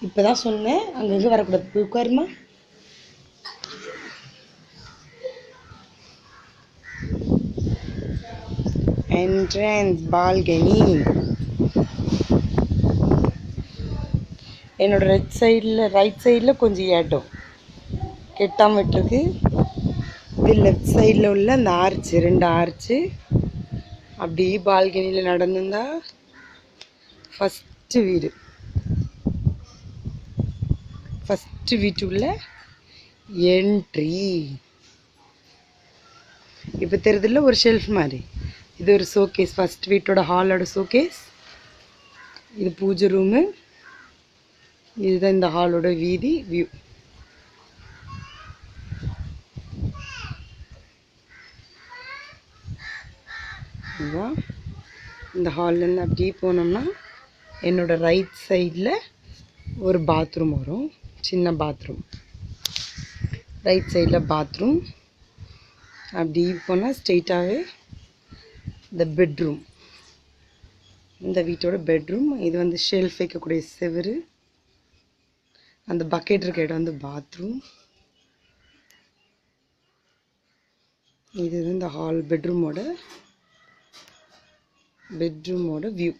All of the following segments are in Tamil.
இப்போதான் சொன்னேன் அங்கங்கே வரக்கூடாது. போய் உட்காருமா. Entrance balcony. என்னோட ரைட் சைடில் கொஞ்சம் ஏட்டம் கெட்டாமல் விட்டுருக்கு. இது லெஃப்ட் சைடில் உள்ள அந்த ஆர்ச்சு, 2 ஆர்ச்சு. அப்படி பால்கனியில் நடந்துருந்தா ஃபஸ்ட்டு வீட்டுக்குள்ள என்ட்ரி. இப்போ தெரியுதுல்ல ஒரு ஷெல்ஃப் மாதிரி. இது ஒரு ஷோகேஸ், ஃபஸ்ட் வீட்டோட ஹாலோட ஷோகேஸ். இது பூஜை ரூமு. இதுதான் இந்த ஹாலோட வியூ. இதுதான் இந்த ஹால்லேருந்து அப்படியே போனோம்னா என்னோட ரைட் சைடில் ஒரு பாத்ரூம் வரும், சின்ன பாத்ரூம். ரைட் சைடில் பாத்ரூம். அப்படி போனால் ஸ்ட்ரெயிட்டாகவே இந்த பெட்ரூம், இந்த வீட்டோட பெட்ரூம். இது வந்து ஷெல்ஃப் வைக்கக்கூடிய செவரு. அந்த பக்கெட் இருக்க இடம் வந்து பாத்ரூம். இது இந்த ஹால் பெட்ரூமோட வியூ.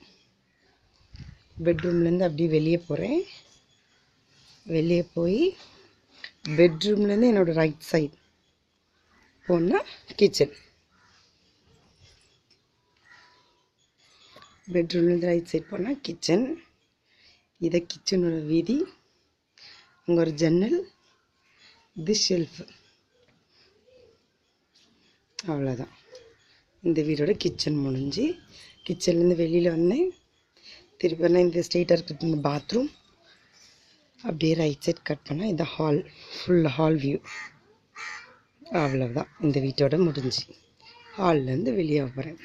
பெட்ரூம்லேருந்து அப்படியே வெளியே போகிறேன். வெளியே போய் பெட்ரூம்லேருந்து என்னோடய ரைட் சைடு போனால் கிச்சன். பெட்ரூம்லேருந்து ரைட் சைடு போனால் கிச்சன். இதை கிச்சனோட வீதி. அங்கே ஒரு ஜன்னல். இது ஷெல்ஃபு. அவ்வளோதான். இந்த வீடோட கிச்சன் முடிஞ்சு கிச்சன்லேருந்து வெளியில் வந்தேன். திருப்பி பண்ணால் இந்த ஸ்ட்ரெயிட்டாக இருக்கிறது இந்த பாத்ரூம். அப்படியே ரைட் சைட் கட் பண்ணால் இந்த ஹால், ஃபுல் ஹால் வியூ. அவ்வளோதான் இந்த வீட்டோட முடிஞ்சு. ஹால்லேருந்து வெளியே போகிறேன்.